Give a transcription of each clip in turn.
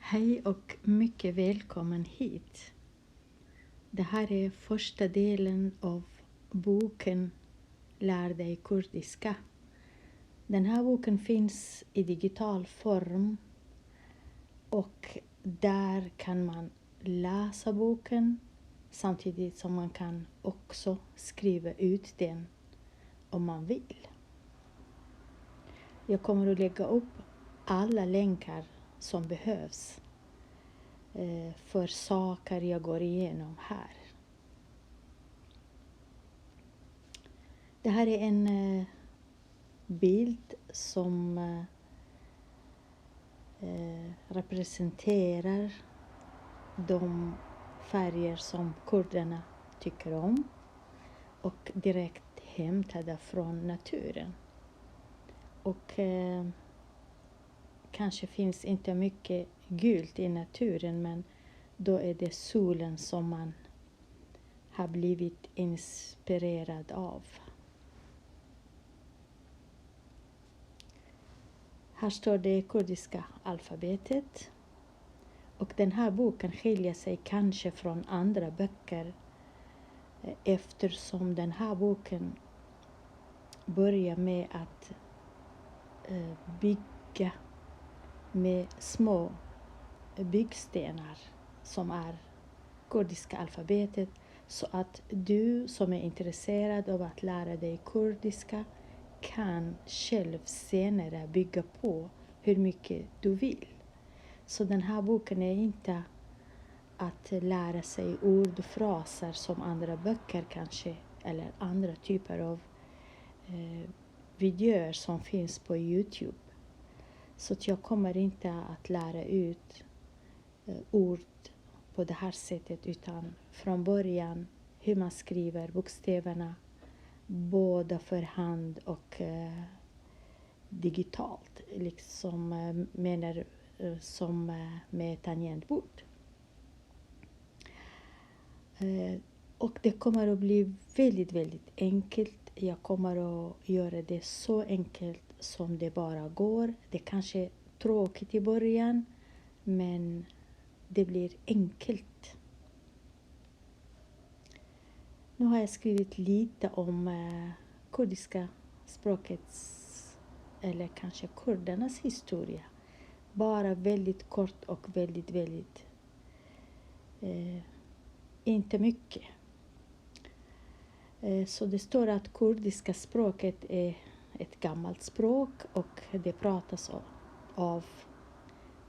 Hej och mycket välkommen hit. Det här är första delen av boken Lär dig kurdiska. Den här boken finns i digital form och där kan man läsa boken samtidigt som man kan också skriva ut den om man vill. Jag kommer att lägga upp alla länkar som behövs för saker jag går igenom här. Det här är en bild som representerar de färger som kurderna tycker om och direkt hämtade från naturen. Och kanske finns inte mycket gult i naturen, men då är det solen som man har blivit inspirerad av. Här står det kurdiska alfabetet. Och den här boken skiljer sig kanske från andra böcker eftersom den här boken börjar med att bygga med små byggstenar som är kurdiska alfabetet, så att du som är intresserad av att lära dig kurdiska kan själv senare bygga på hur mycket du vill. Så den här boken är inte att lära sig ord och fraser som andra böcker kanske, eller andra typer av videor som finns på YouTube. Så att jag kommer inte att lära ut ord på det här sättet, utan från början hur man skriver bokstäverna både för hand och digitalt, liksom menar som med tangentbord. Och det kommer att bli väldigt, väldigt enkelt. Jag kommer att göra det så enkelt som det bara går. Det kanske är tråkigt i början, men det blir enkelt. Nu har jag skrivit lite om kurdiska språkets, eller kanske kurdernas historia. Bara väldigt kort och väldigt, väldigt inte mycket. Så det står att kurdiska språket är ett gammalt språk och det pratas av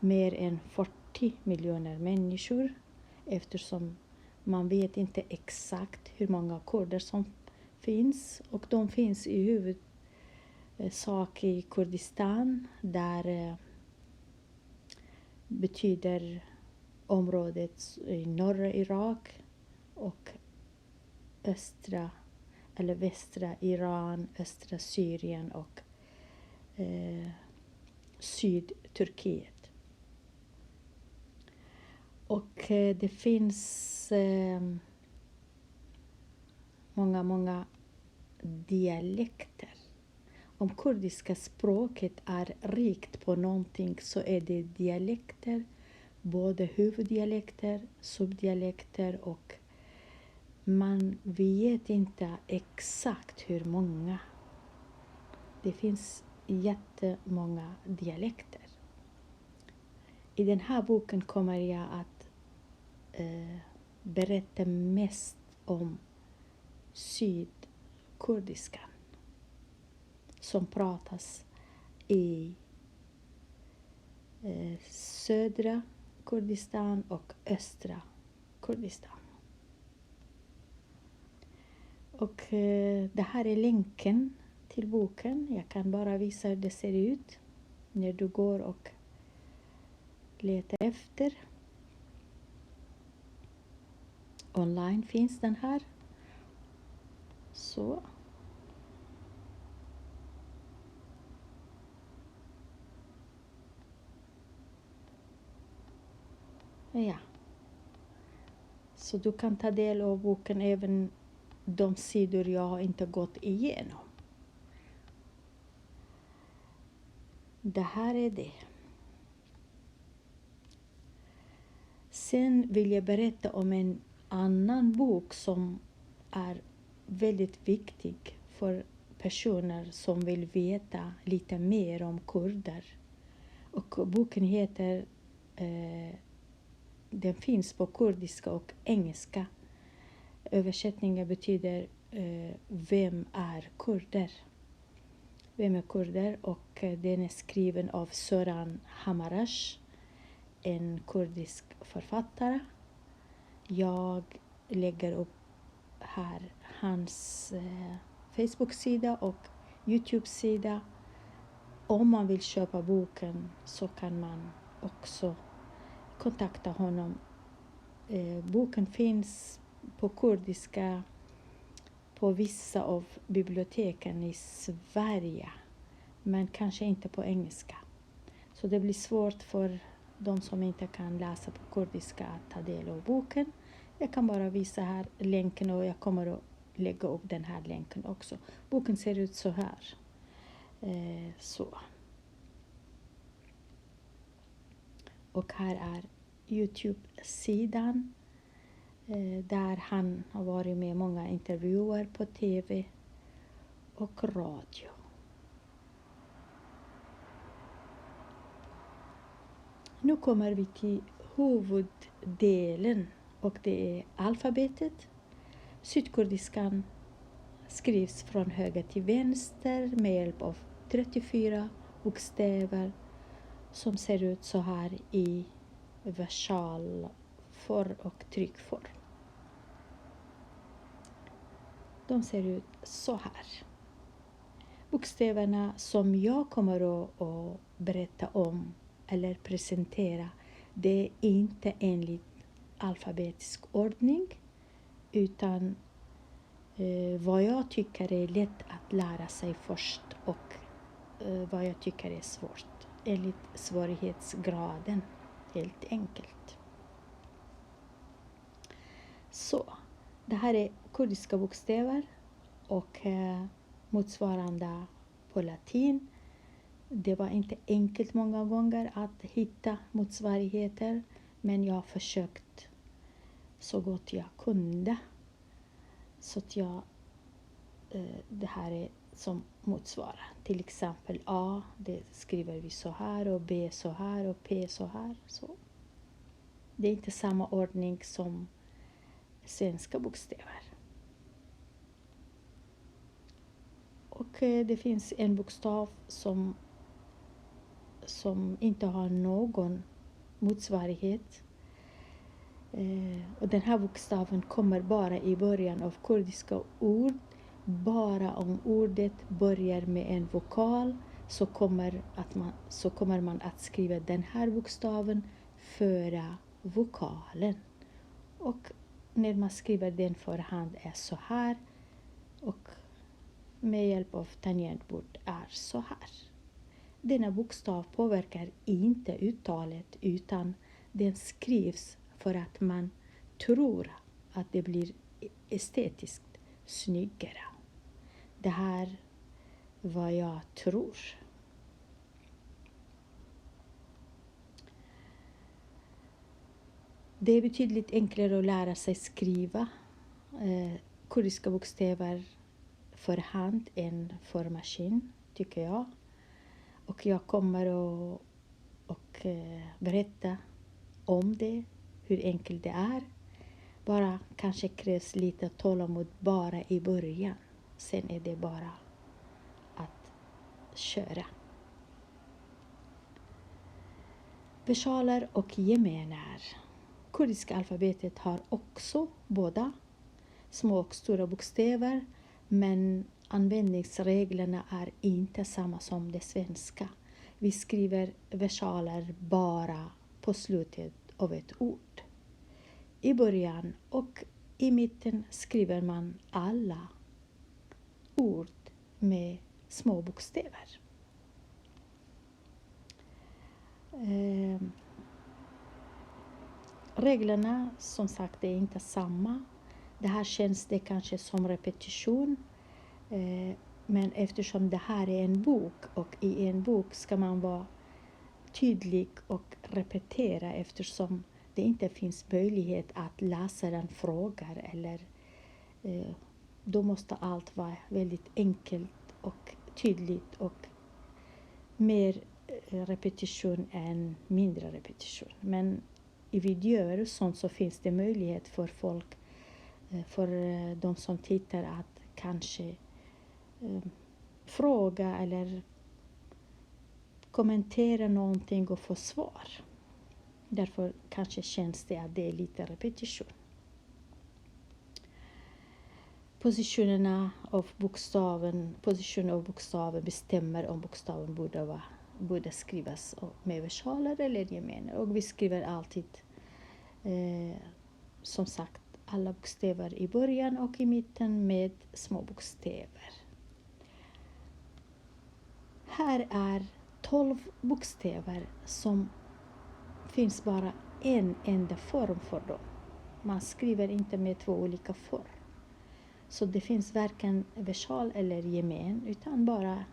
mer än 40 miljoner människor, eftersom man vet inte exakt hur många kurder som finns, och de finns i huvudsak i Kurdistan, där betyder området i norra Irak och östra eller västra Iran, östra Syrien och Sydturkiet. Och det finns många dialekter. Om kurdiska språket är rikt på någonting så är det dialekter, både huvuddialekter, subdialekter, och man vet inte exakt hur många. Det finns jättemånga dialekter. I den här boken kommer jag att berätta mest om sydkurdiskan som pratas i södra Kurdistan och östra Kurdistan. Och det här är länken till boken. Jag kan bara visa hur det ser ut när du går och letar efter. Online finns den här. Så. Ja. Så du kan ta del av boken även de sidor jag har inte gått igenom. Det här är det. Sen vill jag berätta om en annan bok som är väldigt viktig för personer som vill veta lite mer om kurder. Och boken heter, den finns på kurdiska och engelska. Översättningen betyder Vem är kurder? Vem är kurder? Och den är skriven av Sören Hamarash, en kurdisk författare. Jag lägger upp här hans Facebook-sida och YouTube-sida. Om man vill köpa boken så kan man också kontakta honom. Boken finns på kurdiska på vissa av biblioteken i Sverige, men kanske inte på engelska. Så det blir svårt för de som inte kan läsa på kurdiska att ta del av boken. Jag kan bara visa här länken och jag kommer att lägga upp den här länken också. Boken ser ut så här. Så. Och här är YouTube-sidan där han har varit med många intervjuer på TV och radio. Nu kommer vi till huvuddelen och det är alfabetet. Sydkurdiskan skrivs från höger till vänster med hjälp av 34 bokstäver som ser ut så här i versalform och tryckform. De ser ut så här. Bokstäverna som jag kommer att berätta om eller presentera, det är inte enligt alfabetisk ordning utan vad jag tycker är lätt att lära sig först och vad jag tycker är svårt enligt svårighetsgraden, helt enkelt. Så, det här är kurdiska bokstäver och motsvarande på latin. Det var inte enkelt många gånger att hitta motsvarigheter, men jag har försökt så gott jag kunde. Så att det här är som motsvarar. Till exempel A, det skriver vi så här, och B så här och P så här. Så. Det är inte samma ordning som svenska bokstäver. Och det finns en bokstav som inte har någon motsvarighet. Och den här bokstaven kommer bara i början av kurdiska ord. Bara om ordet börjar med en vokal så kommer man att skriva den här bokstaven före vokalen. Och när man skriver den för hand är så här och med hjälp av tangentbord är så här. Denna bokstav påverkar inte uttalet utan den skrivs för att man tror att det blir estetiskt snyggare. Det här vad jag tror. Det är betydligt enklare att lära sig skriva kurdiska bokstäver för hand än för maskin, tycker jag. Och jag kommer att berätta om det, hur enkelt det är. Bara kanske krävs lite tålamod bara i början. Sen är det bara att köra. Versaler och gemener. Kurdiska alfabetet har också båda små och stora bokstäver, men användningsreglerna är inte samma som det svenska. Vi skriver versaler bara på slutet av ett ord. I början och i mitten skriver man alla ord med små bokstäver. Reglerna som sagt är inte samma. Det här känns det kanske som repetition. Men eftersom det här är en bok och i en bok ska man vara tydlig och repetera eftersom det inte finns möjlighet att läsaren frågar eller då måste allt vara väldigt enkelt och tydligt och mer repetition än mindre repetition. Men i videor och sånt så finns det möjlighet för folk, för de som tittar att kanske fråga eller kommentera någonting och få svar. Därför kanske känns det att det är lite repetition. Positionen av bokstaven bestämmer om bokstaven borde skrivas med versaler eller gemener. Och vi skriver alltid, som sagt, alla bokstäver i början och i mitten med små bokstäver. Här är 12 bokstäver som finns bara en enda form för dem. Man skriver inte med 2 olika form. Så det finns varken versal eller gemen utan bara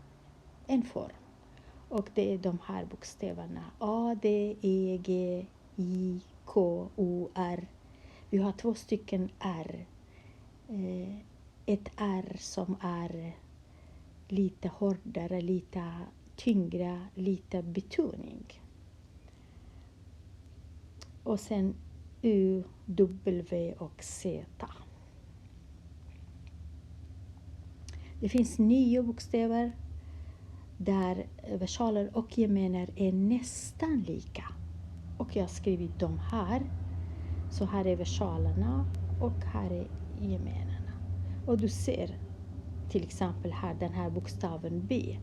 en form. Och det är de här bokstäverna. A, D, E, G, I, K, O, R. Vi har 2 stycken R. Ett R som är lite hårdare, lite tyngre, lite betoning. Och sen U, W och Z. Det finns 9 bokstäver där versaler och gemener är nästan lika. Och jag har skrivit dem här. Så här är versalerna och här är gemenerna. Och du ser till exempel här den här bokstaven B.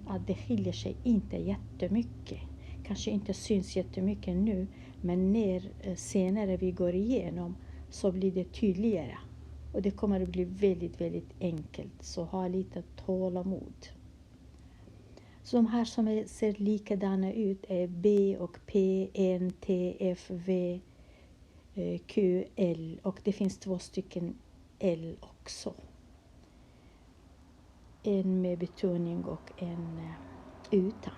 Att det skiljer sig inte jättemycket. Kanske inte syns jättemycket nu. Men när senare vi går igenom så blir det tydligare. Och det kommer att bli väldigt, väldigt enkelt. Så ha lite tålamod. Så de här som ser likadana ut är B och P, N, T, F, V, Q, L. Och det finns 2 stycken L också. En med betoning och en utan.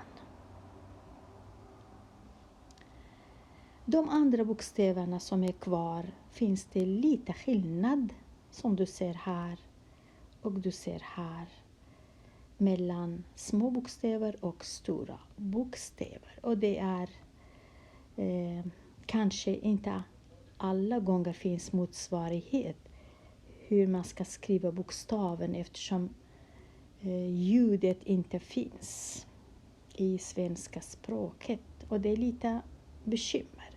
De andra bokstäverna som är kvar finns det lite skillnad som du ser här och du ser här mellan små bokstäver och stora bokstäver. Och det är kanske inte alla gånger finns motsvarighet hur man ska skriva bokstaven eftersom ljudet inte finns i svenska språket. Och det är lite bekymmer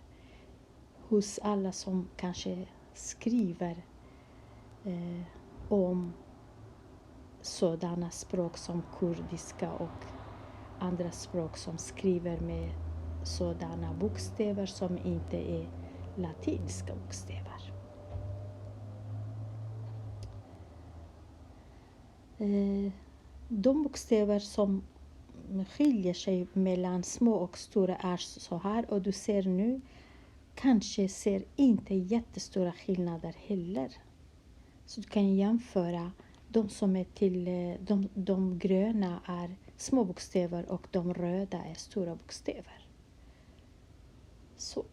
hos alla som kanske skriver om sådana språk som kurdiska och andra språk som skriver med sådana bokstäver som inte är latinska bokstäver. De bokstäver som skiljer sig mellan små och stora är så här, och du ser nu kanske ser inte jättestora skillnader heller. Så du kan jämföra de som är till de gröna är små bokstäver och de röda är stora bokstäver. Så.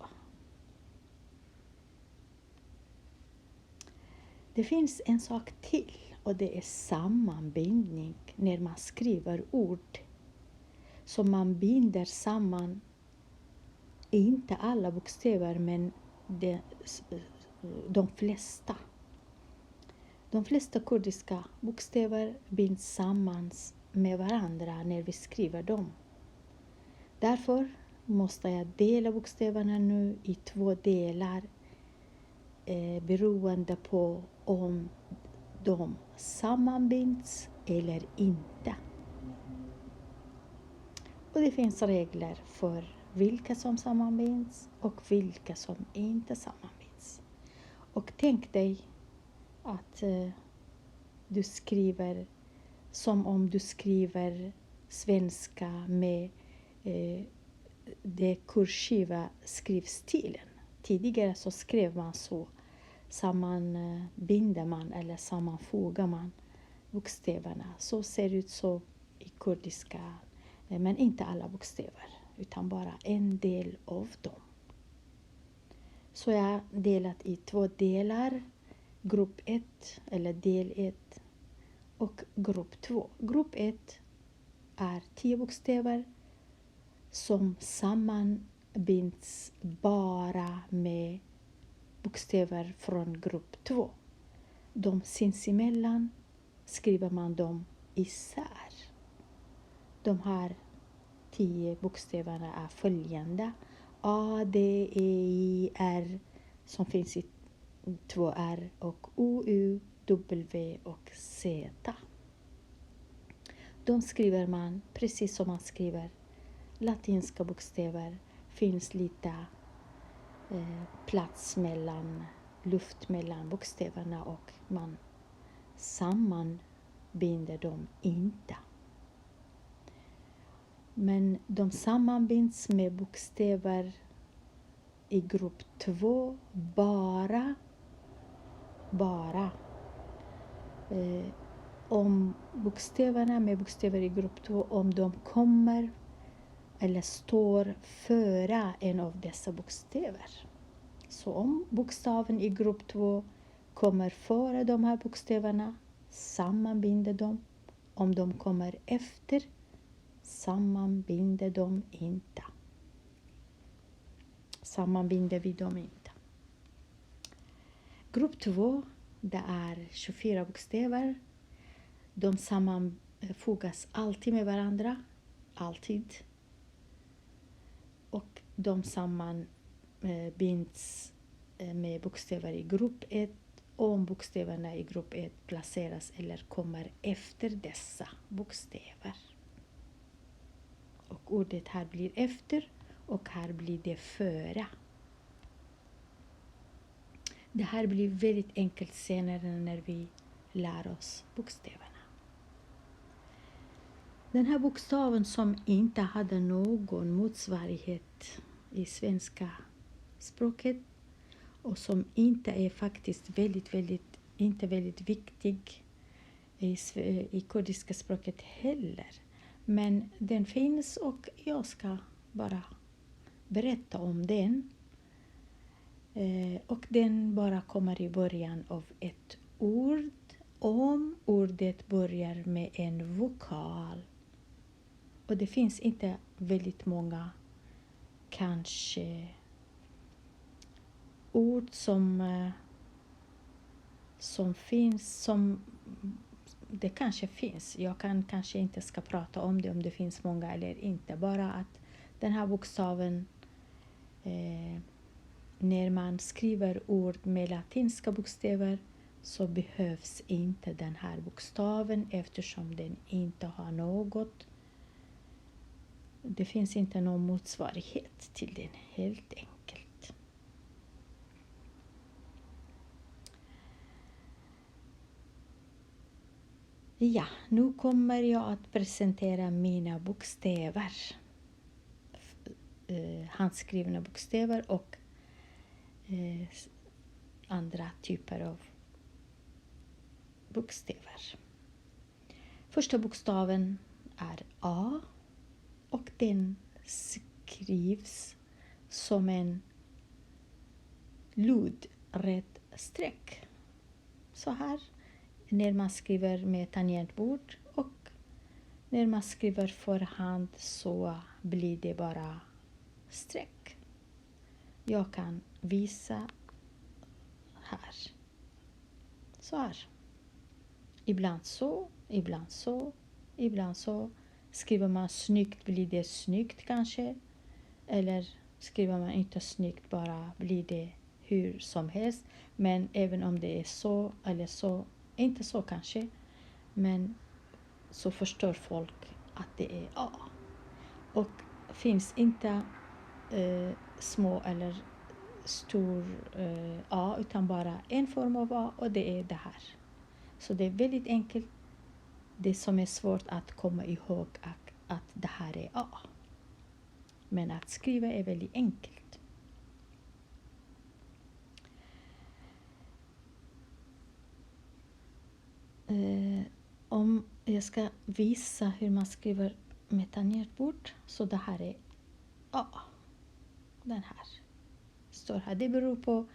Det finns en sak till och det är sammanbindning när man skriver ord. Så man binder samman inte alla bokstäver men de flesta. De flesta kurdiska bokstäver binds samman med varandra när vi skriver dem. Därför måste jag dela bokstäverna nu i 2 delar beroende på om de sammanbinds eller inte. Och det finns regler för vilka som sammanbinds och vilka som inte sammanbinds. Och tänk dig att du skriver som om du skriver svenska med det kursiva skrivstilen. Tidigare så skrev man så. Sammanbinder man eller sammanfogar man bokstäverna. Så ser det ut så i kurdiska. Men inte alla bokstäver utan bara en del av dem. Så jag har delat i 2 delar. Grupp 1 eller del 1 och grupp 2. Grupp 1 är 10 bokstäver som sammanbinds bara med bokstäver från grupp 2. De sinsemellan skriver man dem isär. De här 10 bokstäverna är följande: A, D, E, I, R som finns i 2 R och O, U, W och Z. De skriver man precis som man skriver latinska bokstäver. Finns lite plats mellan, luft mellan bokstäverna och man sammanbinder dem inte. Men de sammanbinds med bokstäver i grupp 2 bara om bokstäverna med bokstäver i grupp 2 om de kommer eller står före en av dessa bokstäver. Så om bokstaven i grupp 2 kommer före de här bokstäverna sammanbinder dem. Om de kommer efter sammanbinder vi dem inte. Grupp 2, det är 24 bokstäver. De sammanfogas alltid med varandra. Alltid. Och de sammanbinds med bokstäver i grupp 1 om bokstäverna i grupp 1 placeras eller kommer efter dessa bokstäver. Och ordet här blir efter och här blir det före. Det här blir väldigt enkelt senare när vi lär oss bokstäverna. Den här bokstaven som inte hade någon motsvarighet i svenska språket och som inte är faktiskt inte väldigt viktig i kurdiska språket heller. Men den finns och jag ska bara berätta om den. Och den bara kommer i början av ett ord om ordet börjar med en vokal. Och det finns inte väldigt många kanske ord som finns som det kanske finns. Jag kanske inte ska prata om det om det finns många eller inte. Bara att den här bokstaven när man skriver ord med latinska bokstäver så behövs inte den här bokstaven eftersom den inte har något. Det finns inte någon motsvarighet till den helt enkelt. Ja, nu kommer jag att presentera mina bokstäver. Handskrivna bokstäver och andra typer av bokstäver. Första bokstaven är A och den skrivs som en lodrätt streck. Så här när man skriver med tangentbord och när man skriver för hand så blir det bara streck. Jag kan visa här. Så här. Ibland så, ibland så, ibland så. Skriver man snyggt blir det snyggt kanske. Eller skriver man inte snyggt bara blir det hur som helst. Men även om det är så eller så, inte så kanske. Men så förstår folk att det är A. Och finns inte små eller stor A utan bara en form av A och det är det här. Så det är väldigt enkelt. Det som är svårt att komma ihåg att det här är A. Men att skriva är väldigt enkelt. Om jag ska visa hur man skriver med tangentbord så det här är A. Den här. står här. Det beror på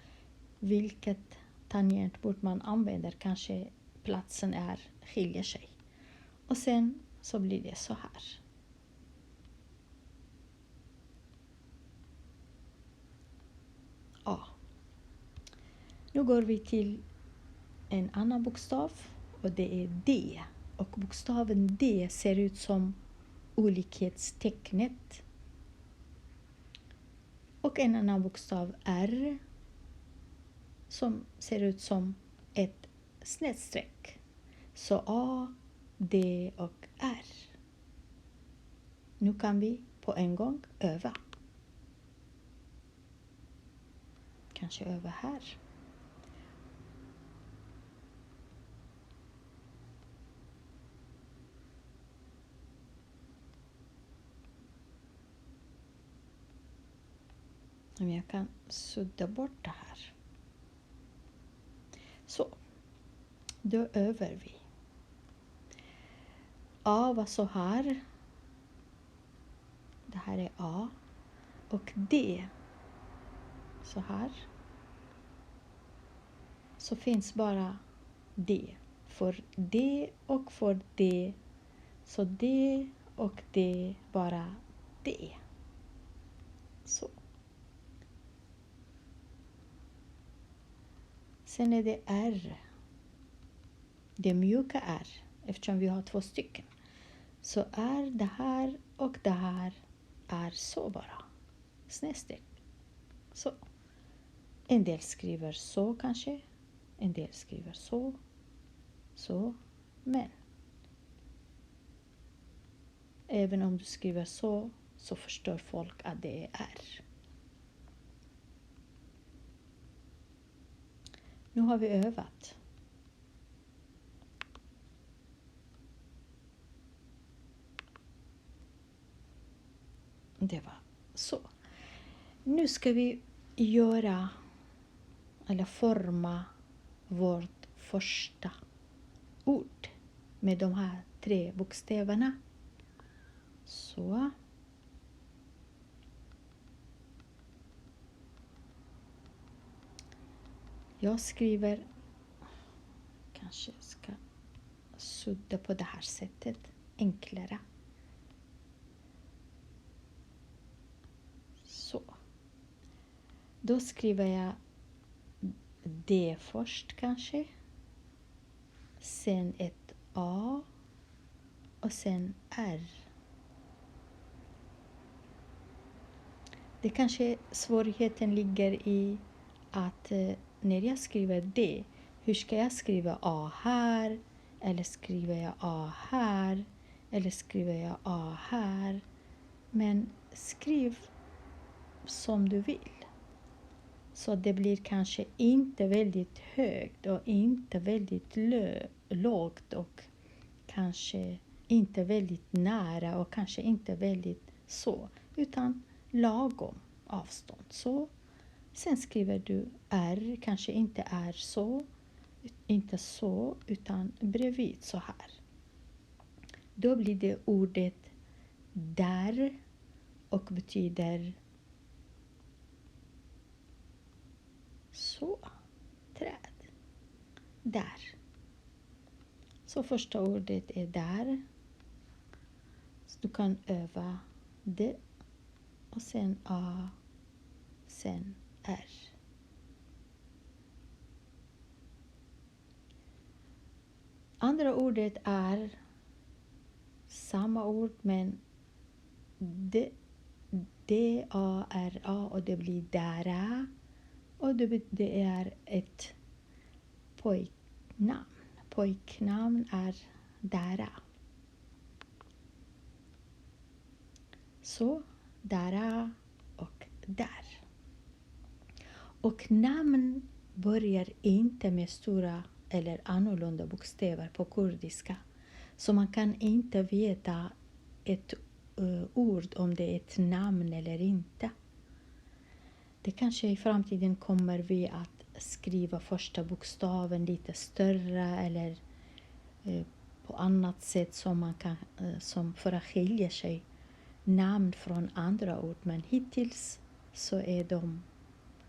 vilket tangentbord man använder. Kanske platsen skiljer sig. Och sen så blir det så här. A. Nu går vi till en annan bokstav och det är D. Och bokstaven D ser ut som olikhetstecknet. Och en annan bokstav R som ser ut som ett snedstreck. Så A, D och R. Nu kan vi på en gång öva. Kanske öva här. Om jag kan sudda bort det här. Så, då övar vi. A var så här. Det här är A. Och D så här. Så finns bara D. För D och för D. Så D och D bara D. Så. Sen är det R. Det mjuka R. Eftersom vi har 2 stycken. Så är det här och det här är så bara. Snedstreck. Så. En del skriver så kanske. En del skriver så. Så. Men. Även om du skriver så förstår folk att det är R. Nu har vi övat. Det var så. Nu ska vi göra eller forma vårt första ord med de här 3 bokstäverna. Så. Jag skriver, kanske ska sudda på det här sättet, enklare. Så. Då skriver jag D först kanske. Sen ett A. Och sen R. Det kanske svårigheten ligger i att när jag skriver D, hur ska jag skriva A här? Eller skriver jag A här? Eller skriver jag A här? Men skriv som du vill. Så det blir kanske inte väldigt högt och inte väldigt lågt och kanske inte väldigt nära och kanske inte väldigt så, utan lagom avstånd. Så. Sen skriver du R, kanske inte är så, inte så, utan bredvid så här. Då blir det ordet där och betyder så, träd. Där. Så första ordet är där. Så du kan öva det. Och sen A. Sen R. Andra ordet är samma ord men D-A-R-A och det blir dära. Och det är ett pojknamn. Pojknamn är dära. Så, dära och där. Och namn börjar inte med stora eller annorlunda bokstäver på kurdiska. Så man kan inte veta ett ord om det är ett namn eller inte. Det kanske i framtiden kommer vi att skriva första bokstaven lite större eller på annat sätt som man kan, som för att skilja sig namn från andra ord. Men hittills så är de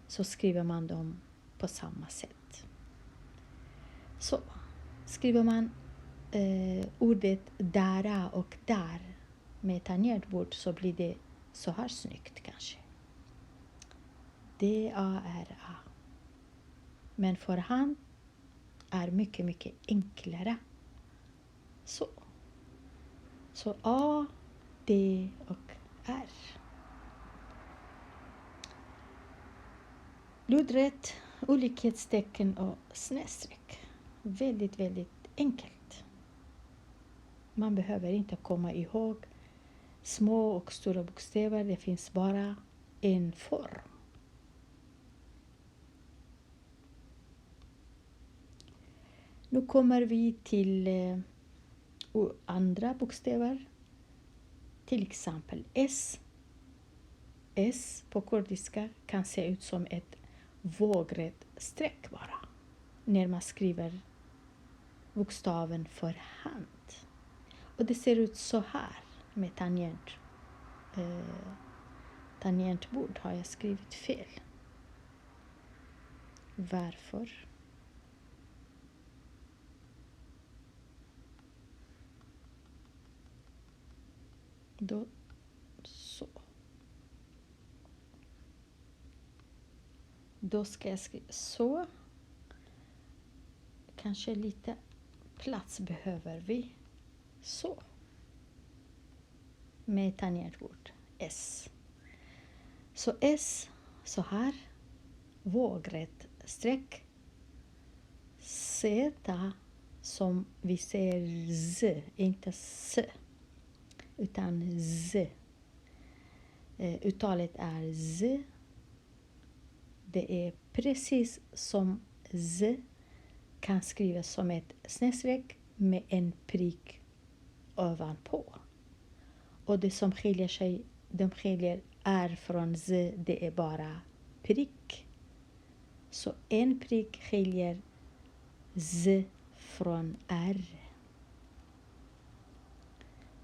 så skriver man dem på samma sätt. Så skriver man ordet dara och där med tangentbord så blir det så här snyggt kanske. D-A-R-A. Men för hand är mycket, mycket enklare. Så A, D och R. Lodrätt, olikhetstecken och snedstreck. Väldigt, väldigt enkelt. Man behöver inte komma ihåg små och stora bokstäver. Det finns bara en form. Nu kommer vi till andra bokstäver. Till exempel S. S på kurdiska kan se ut som ett vågrätt streck bara. När man skriver bokstaven för hand. Och det ser ut så här med tangentbord. Har jag skrivit fel? Varför? Då så. Då ska jag skriva så. Kanske lite plats behöver vi. Så. Med tangentbord. S. Så S så här. Vågrätt streck. Z som vi ser Z, inte S. Utan Z. Uttalet är Z. Det är precis som Z kan skrivas som ett snedstreck med en prick ovanpå. Och det som skiljer R från Z, det är bara prick. Så en prick skiljer Z från R.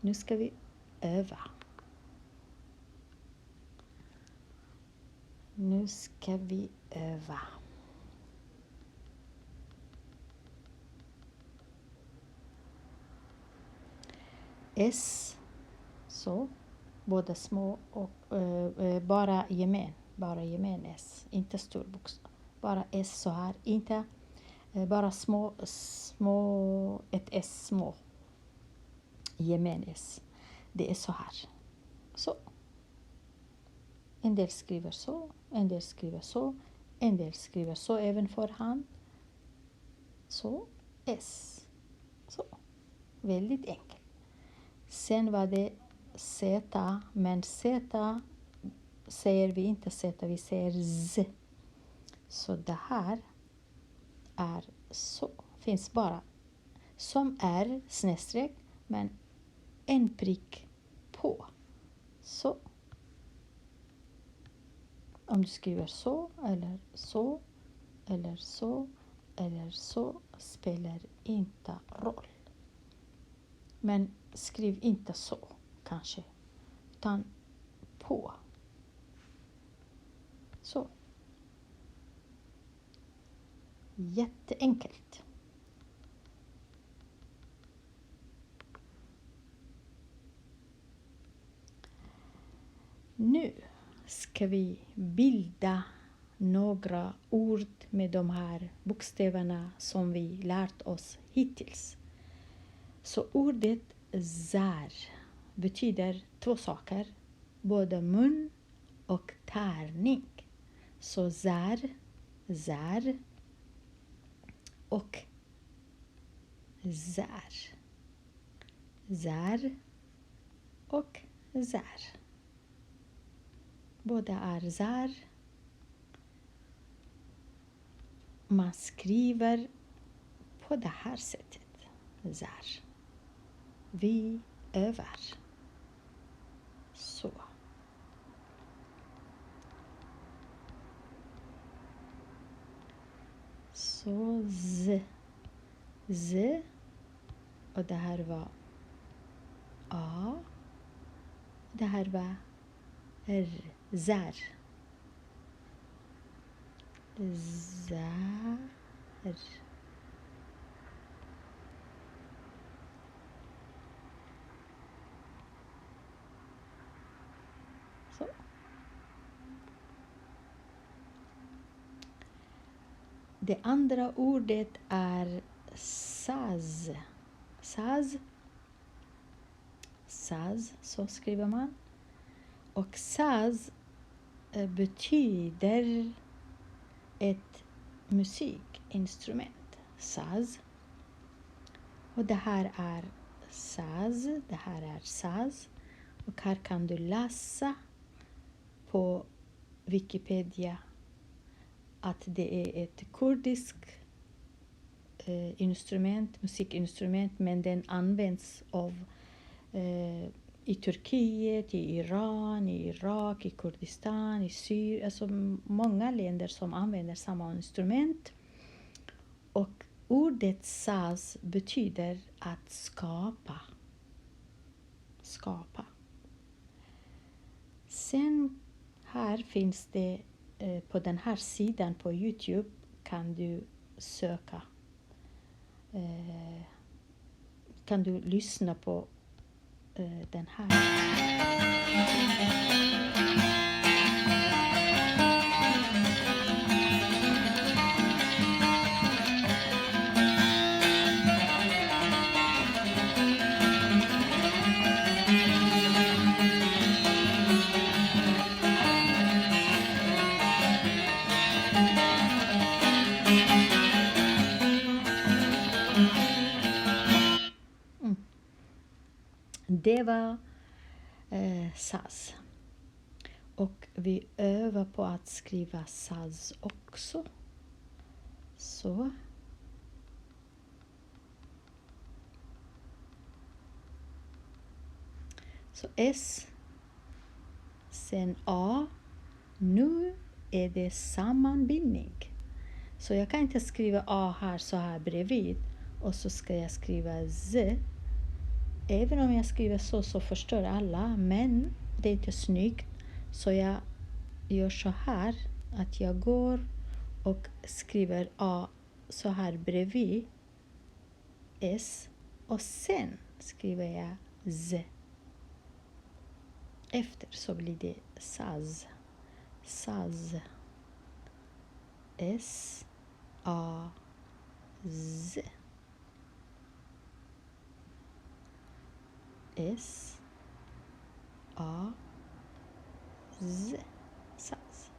Nu ska vi öva. S. Så. Båda små och bara gemen S. Inte stor bokstav. Bara S så här. Inte bara små ett S små. Gemen S. Det är så här. Så. En del skriver så. En del skriver så. En del skriver så även för hand. Så. S. Så. Väldigt enkelt. Sen var det Z. Men Z säger vi inte Z. Vi säger Z. Så det här är så. Finns bara som är snedstreck. Men en prick på. Så. Om du skriver så eller så eller så eller så spelar inte roll. Men skriv inte så kanske. Utan på. Så. Jätteenkelt. Nu ska vi bilda några ord med de här bokstäverna som vi lärt oss hittills. Så ordet zar betyder två saker. Både mun och tärning. Så zar och zar. Zar och zar. Båda är zar. Man skriver på det här sättet. Zar. Vi övar. Så. Så z. Och det här var A. Det här var R. Zar. Zär. Så. Det andra ordet är saz. Saz. Saz, så skriver man. Och saz betyder ett musikinstrument. Saz. Och det här är saz. Det här är saz. Och här kan du läsa på Wikipedia att det är ett kurdiskt musikinstrument, men den används av i Turkiet, i Iran, i Irak, i Kurdistan, i Syrien, alltså många länder som använder samma instrument. Och ordet saz betyder att skapa. Skapa. Sen här finns det på den här sidan på YouTube kan du söka. Kan du lyssna på den här. Det var saz. Och vi övar på att skriva saz också. Så. Så S. Sen A. Nu är det sammanbindning. Så jag kan inte skriva A här så här bredvid. Och så ska jag skriva Z. Även om jag skriver så förstår alla. Men det är inte snyggt. Så jag gör så här. Att jag går och skriver A så här bredvid S. Och sen skriver jag Z. Efter så blir det saz. Saz. S. A. Z. S. A. Z. Saz.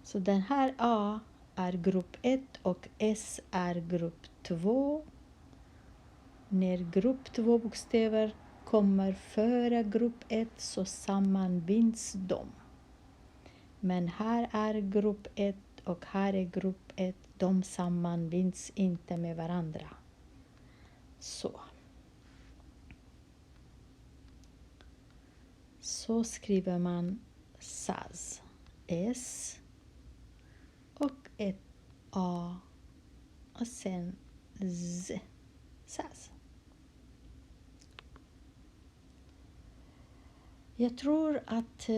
Så den här A är grupp 1 och S är grupp 2. När grupp 2 bokstäver kommer före grupp 1 så sammanbinds de. Men här är grupp 1 och här är grupp 1. De sammanbinds inte med varandra. Så. Så skriver man saz. S och ett A och sen Z. Saz. Jag tror att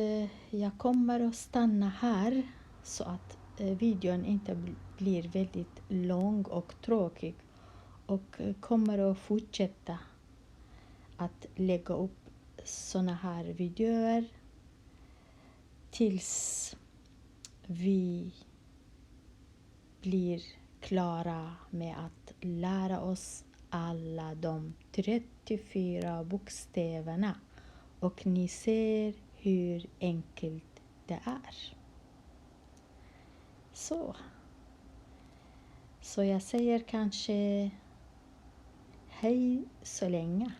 jag kommer att stanna här så att videon inte blir väldigt lång och tråkig. Och kommer att fortsätta att lägga upp såna här videor tills vi blir klara med att lära oss alla de 34 bokstäverna. Och ni ser hur enkelt det är. Så jag säger kanske hej så länge.